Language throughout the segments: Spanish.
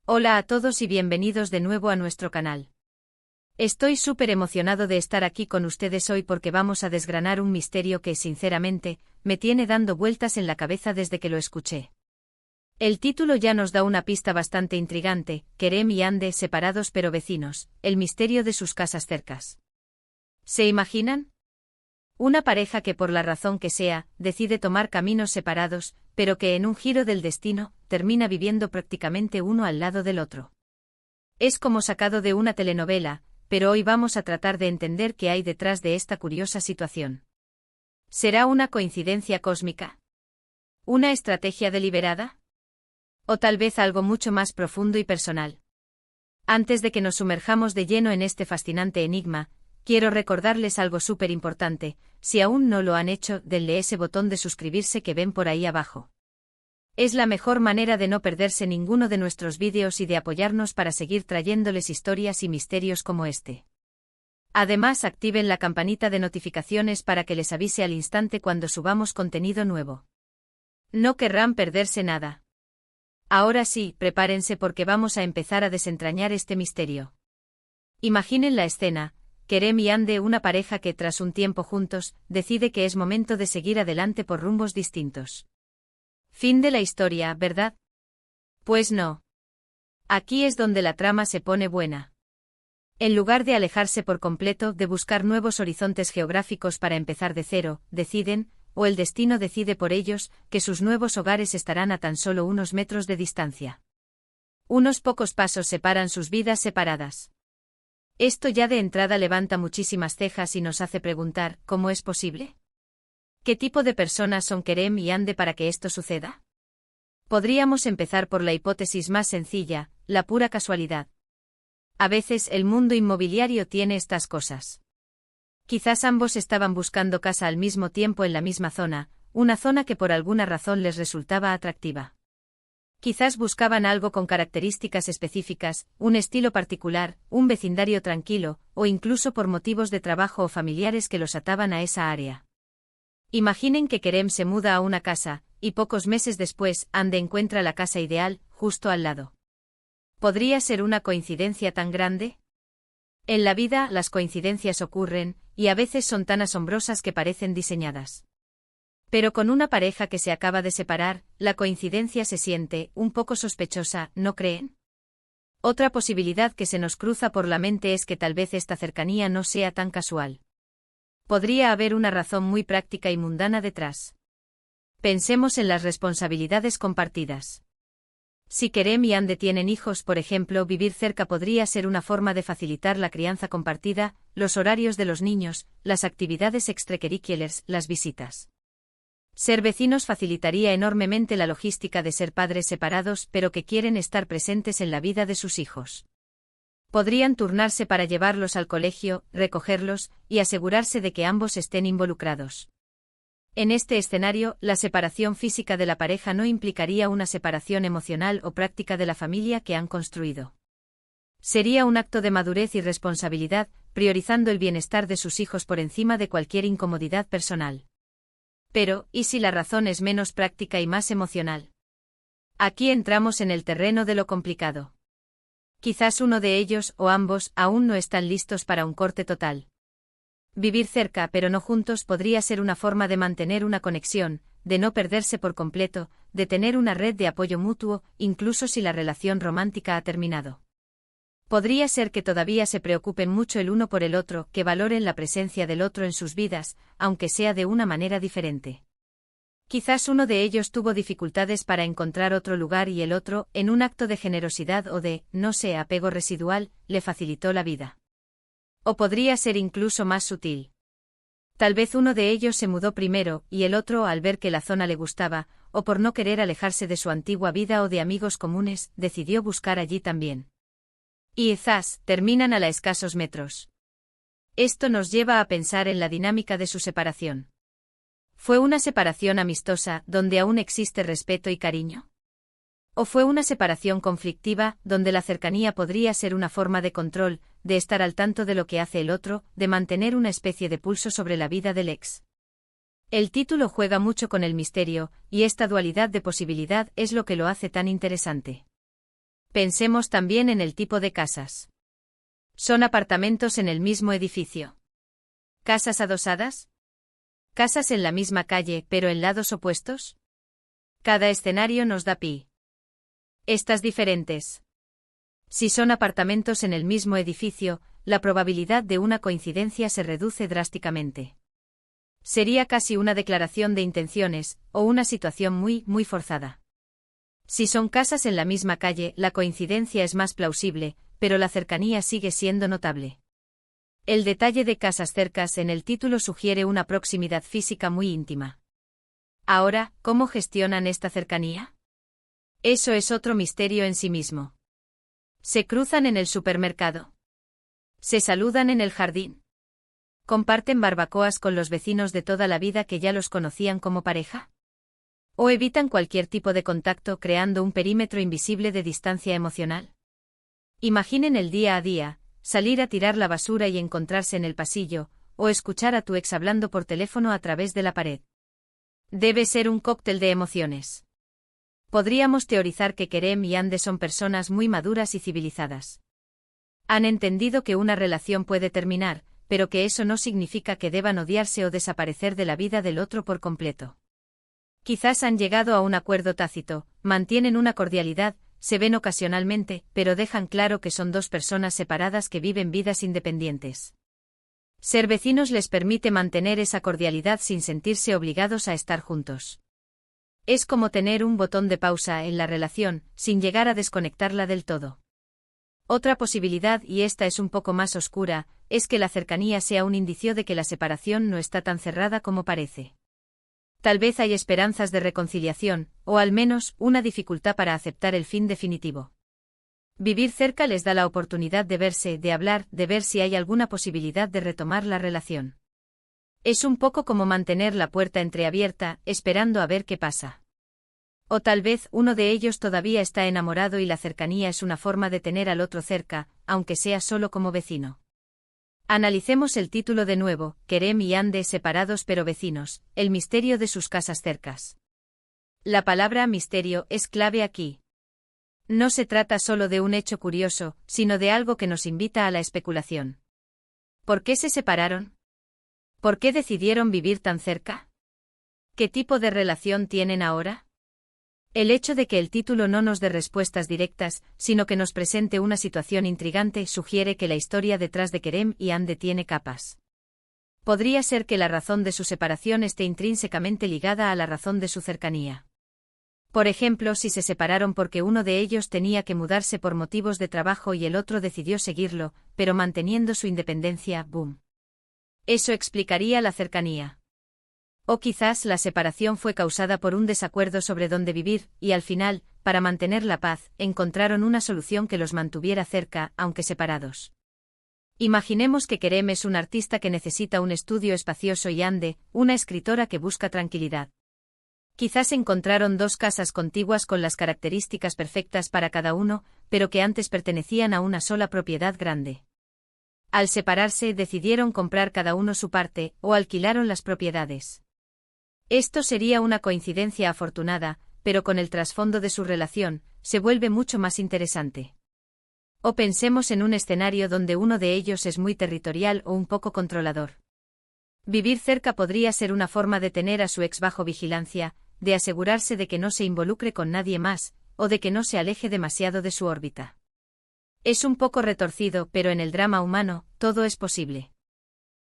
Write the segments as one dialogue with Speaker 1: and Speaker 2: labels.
Speaker 1: Hola a todos y bienvenidos de nuevo a nuestro canal. Estoy súper emocionado de estar aquí con ustedes hoy porque vamos a desgranar un misterio que, sinceramente, me tiene dando vueltas en la cabeza desde que lo escuché. El título ya nos da una pista bastante intrigante: Kerem y Hande separados pero vecinos, el misterio de sus casas cercas. ¿Se imaginan? Una pareja que por la razón que sea, decide tomar caminos separados, pero que en un giro del destino, termina viviendo prácticamente uno al lado del otro. Es como sacado de una telenovela, pero hoy vamos a tratar de entender qué hay detrás de esta curiosa situación. ¿Será una coincidencia cósmica? ¿Una estrategia deliberada? ¿O tal vez algo mucho más profundo y personal? Antes de que nos sumerjamos de lleno en este fascinante enigma, quiero recordarles algo súper importante: si aún no lo han hecho, denle ese botón de suscribirse que ven por ahí abajo. Es la mejor manera de no perderse ninguno de nuestros vídeos y de apoyarnos para seguir trayéndoles historias y misterios como este. Además, activen la campanita de notificaciones para que les avise al instante cuando subamos contenido nuevo. No querrán perderse nada. Ahora sí, prepárense porque vamos a empezar a desentrañar este misterio. Imaginen la escena: Kerem y Hande, una pareja que tras un tiempo juntos, decide que es momento de seguir adelante por rumbos distintos. Fin de la historia, ¿verdad? Pues no. Aquí es donde la trama se pone buena. En lugar de alejarse por completo, de buscar nuevos horizontes geográficos para empezar de cero, deciden, o el destino decide por ellos, que sus nuevos hogares estarán a tan solo unos metros de distancia. Unos pocos pasos separan sus vidas separadas. Esto ya de entrada levanta muchísimas cejas y nos hace preguntar: ¿cómo es posible? ¿Qué tipo de personas son Kerem y Hande para que esto suceda? Podríamos empezar por la hipótesis más sencilla: la pura casualidad. A veces el mundo inmobiliario tiene estas cosas. Quizás ambos estaban buscando casa al mismo tiempo en la misma zona, una zona que por alguna razón les resultaba atractiva. Quizás buscaban algo con características específicas, un estilo particular, un vecindario tranquilo, o incluso por motivos de trabajo o familiares que los ataban a esa área. Imaginen que Kerem se muda a una casa, y pocos meses después, Hande encuentra la casa ideal, justo al lado. ¿Podría ser una coincidencia tan grande? En la vida, las coincidencias ocurren, y a veces son tan asombrosas que parecen diseñadas. Pero con una pareja que se acaba de separar, la coincidencia se siente un poco sospechosa, ¿no creen? Otra posibilidad que se nos cruza por la mente es que tal vez esta cercanía no sea tan casual. Podría haber una razón muy práctica y mundana detrás. Pensemos en las responsabilidades compartidas. Si Kerem y Hande tienen hijos, por ejemplo, vivir cerca podría ser una forma de facilitar la crianza compartida, los horarios de los niños, las actividades extracurriculares, las visitas. Ser vecinos facilitaría enormemente la logística de ser padres separados pero que quieren estar presentes en la vida de sus hijos. Podrían turnarse para llevarlos al colegio, recogerlos, y asegurarse de que ambos estén involucrados. En este escenario, la separación física de la pareja no implicaría una separación emocional o práctica de la familia que han construido. Sería un acto de madurez y responsabilidad, priorizando el bienestar de sus hijos por encima de cualquier incomodidad personal. Pero, ¿y si la razón es menos práctica y más emocional? Aquí entramos en el terreno de lo complicado. Quizás uno de ellos, o ambos, aún no están listos para un corte total. Vivir cerca pero no juntos podría ser una forma de mantener una conexión, de no perderse por completo, de tener una red de apoyo mutuo, incluso si la relación romántica ha terminado. Podría ser que todavía se preocupen mucho el uno por el otro, que valoren la presencia del otro en sus vidas, aunque sea de una manera diferente. Quizás uno de ellos tuvo dificultades para encontrar otro lugar y el otro, en un acto de generosidad o de, no sé, apego residual, le facilitó la vida. O podría ser incluso más sutil. Tal vez uno de ellos se mudó primero, y el otro, al ver que la zona le gustaba, o por no querer alejarse de su antigua vida o de amigos comunes, decidió buscar allí también. Y quizás, terminan a la escasos metros. Esto nos lleva a pensar en la dinámica de su separación. ¿Fue una separación amistosa, donde aún existe respeto y cariño? ¿O fue una separación conflictiva, donde la cercanía podría ser una forma de control, de estar al tanto de lo que hace el otro, de mantener una especie de pulso sobre la vida del ex? El título juega mucho con el misterio, y esta dualidad de posibilidad es lo que lo hace tan interesante. Pensemos también en el tipo de casas. ¿Son apartamentos en el mismo edificio? ¿Casas adosadas? ¿Casas en la misma calle, pero en lados opuestos? Cada escenario nos da estas diferentes. Si son apartamentos en el mismo edificio, la probabilidad de una coincidencia se reduce drásticamente. Sería casi una declaración de intenciones, o una situación muy forzada. Si son casas en la misma calle, la coincidencia es más plausible, pero la cercanía sigue siendo notable. El detalle de casas cercas en el título sugiere una proximidad física muy íntima. Ahora, ¿cómo gestionan esta cercanía? Eso es otro misterio en sí mismo. ¿Se cruzan en el supermercado? ¿Se saludan en el jardín? ¿Comparten barbacoas con los vecinos de toda la vida que ya los conocían como pareja? ¿O evitan cualquier tipo de contacto creando un perímetro invisible de distancia emocional? Imaginen el día a día, salir a tirar la basura y encontrarse en el pasillo, o escuchar a tu ex hablando por teléfono a través de la pared. Debe ser un cóctel de emociones. Podríamos teorizar que Kerem y Ande son personas muy maduras y civilizadas. Han entendido que una relación puede terminar, pero que eso no significa que deban odiarse o desaparecer de la vida del otro por completo. Quizás han llegado a un acuerdo tácito, mantienen una cordialidad, se ven ocasionalmente, pero dejan claro que son dos personas separadas que viven vidas independientes. Ser vecinos les permite mantener esa cordialidad sin sentirse obligados a estar juntos. Es como tener un botón de pausa en la relación, sin llegar a desconectarla del todo. Otra posibilidad, y esta es un poco más oscura, es que la cercanía sea un indicio de que la separación no está tan cerrada como parece. Tal vez hay esperanzas de reconciliación, o al menos, una dificultad para aceptar el fin definitivo. Vivir cerca les da la oportunidad de verse, de hablar, de ver si hay alguna posibilidad de retomar la relación. Es un poco como mantener la puerta entreabierta, esperando a ver qué pasa. O tal vez uno de ellos todavía está enamorado y la cercanía es una forma de tener al otro cerca, aunque sea solo como vecino. Analicemos el título de nuevo, Kerem y Ande separados pero vecinos, el misterio de sus casas cercas. La palabra misterio es clave aquí. No se trata solo de un hecho curioso, sino de algo que nos invita a la especulación. ¿Por qué se separaron? ¿Por qué decidieron vivir tan cerca? ¿Qué tipo de relación tienen ahora? El hecho de que el título no nos dé respuestas directas, sino que nos presente una situación intrigante, sugiere que la historia detrás de Kerem y Ande tiene capas. Podría ser que la razón de su separación esté intrínsecamente ligada a la razón de su cercanía. Por ejemplo, si se separaron porque uno de ellos tenía que mudarse por motivos de trabajo y el otro decidió seguirlo, pero manteniendo su independencia, boom. Eso explicaría la cercanía. O quizás la separación fue causada por un desacuerdo sobre dónde vivir, y al final, para mantener la paz, encontraron una solución que los mantuviera cerca, aunque separados. Imaginemos que Kerem es un artista que necesita un estudio espacioso y Ande, una escritora que busca tranquilidad. Quizás encontraron dos casas contiguas con las características perfectas para cada uno, pero que antes pertenecían a una sola propiedad grande. Al separarse, decidieron comprar cada uno su parte, o alquilaron las propiedades. Esto sería una coincidencia afortunada, pero con el trasfondo de su relación, se vuelve mucho más interesante. O pensemos en un escenario donde uno de ellos es muy territorial o un poco controlador. Vivir cerca podría ser una forma de tener a su ex bajo vigilancia, de asegurarse de que no se involucre con nadie más, o de que no se aleje demasiado de su órbita. Es un poco retorcido, pero en el drama humano, todo es posible.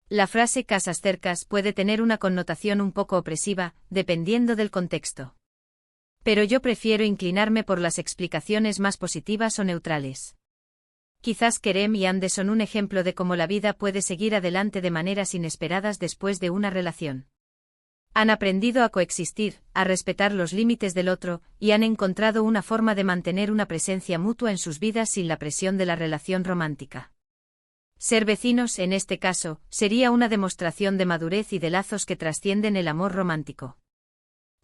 Speaker 1: La frase casas cercas puede tener una connotación un poco opresiva, dependiendo del contexto. Pero yo prefiero inclinarme por las explicaciones más positivas o neutrales. Quizás Kerem y Ande son un ejemplo de cómo la vida puede seguir adelante de maneras inesperadas después de una relación. Han aprendido a coexistir, a respetar los límites del otro, y han encontrado una forma de mantener una presencia mutua en sus vidas sin la presión de la relación romántica. Ser vecinos, en este caso, sería una demostración de madurez y de lazos que trascienden el amor romántico.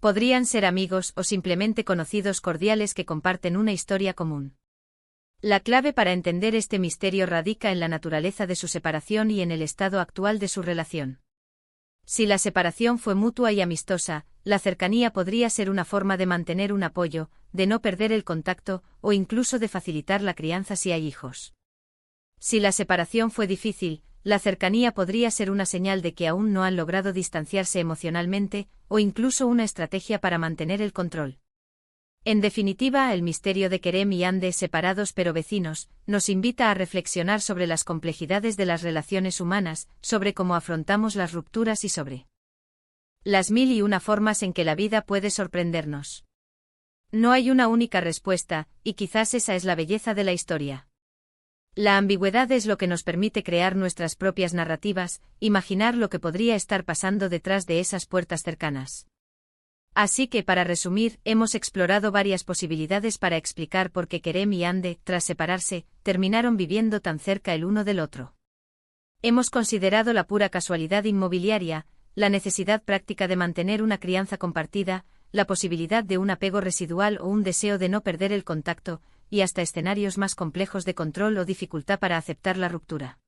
Speaker 1: Podrían ser amigos o simplemente conocidos cordiales que comparten una historia común. La clave para entender este misterio radica en la naturaleza de su separación y en el estado actual de su relación. Si la separación fue mutua y amistosa, la cercanía podría ser una forma de mantener un apoyo, de no perder el contacto, o incluso de facilitar la crianza si hay hijos. Si la separación fue difícil, la cercanía podría ser una señal de que aún no han logrado distanciarse emocionalmente, o incluso una estrategia para mantener el control. En definitiva, el misterio de Kerem y Hande, separados pero vecinos, nos invita a reflexionar sobre las complejidades de las relaciones humanas, sobre cómo afrontamos las rupturas y sobre las mil y una formas en que la vida puede sorprendernos. No hay una única respuesta, y quizás esa es la belleza de la historia. La ambigüedad es lo que nos permite crear nuestras propias narrativas, imaginar lo que podría estar pasando detrás de esas puertas cercanas. Así que, para resumir, hemos explorado varias posibilidades para explicar por qué Kerem y Hande, tras separarse, terminaron viviendo tan cerca el uno del otro. Hemos considerado la pura casualidad inmobiliaria, la necesidad práctica de mantener una crianza compartida, la posibilidad de un apego residual o un deseo de no perder el contacto, y hasta escenarios más complejos de control o dificultad para aceptar la ruptura.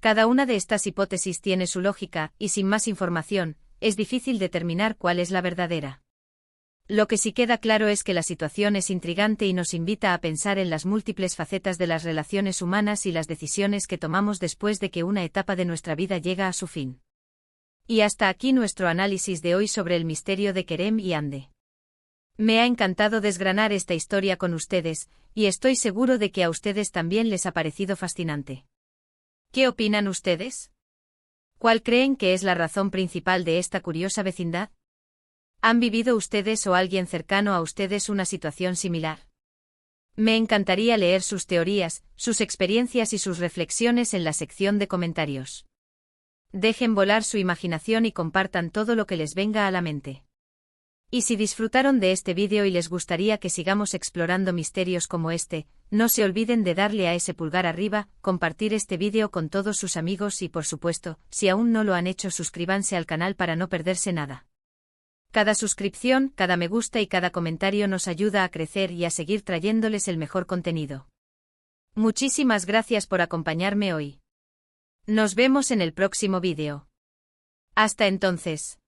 Speaker 1: Cada una de estas hipótesis tiene su lógica, y sin más información, es difícil determinar cuál es la verdadera. Lo que sí queda claro es que la situación es intrigante y nos invita a pensar en las múltiples facetas de las relaciones humanas y las decisiones que tomamos después de que una etapa de nuestra vida llega a su fin. Y hasta aquí nuestro análisis de hoy sobre el misterio de Kerem y Hande. Me ha encantado desgranar esta historia con ustedes, y estoy seguro de que a ustedes también les ha parecido fascinante. ¿Qué opinan ustedes? ¿Cuál creen que es la razón principal de esta curiosa vecindad? ¿Han vivido ustedes o alguien cercano a ustedes una situación similar? Me encantaría leer sus teorías, sus experiencias y sus reflexiones en la sección de comentarios. Dejen volar su imaginación y compartan todo lo que les venga a la mente. Y si disfrutaron de este vídeo y les gustaría que sigamos explorando misterios como este, no se olviden de darle a ese pulgar arriba, compartir este vídeo con todos sus amigos y por supuesto, si aún no lo han hecho, suscríbanse al canal para no perderse nada. Cada suscripción, cada me gusta y cada comentario nos ayuda a crecer y a seguir trayéndoles el mejor contenido. Muchísimas gracias por acompañarme hoy. Nos vemos en el próximo vídeo. Hasta entonces.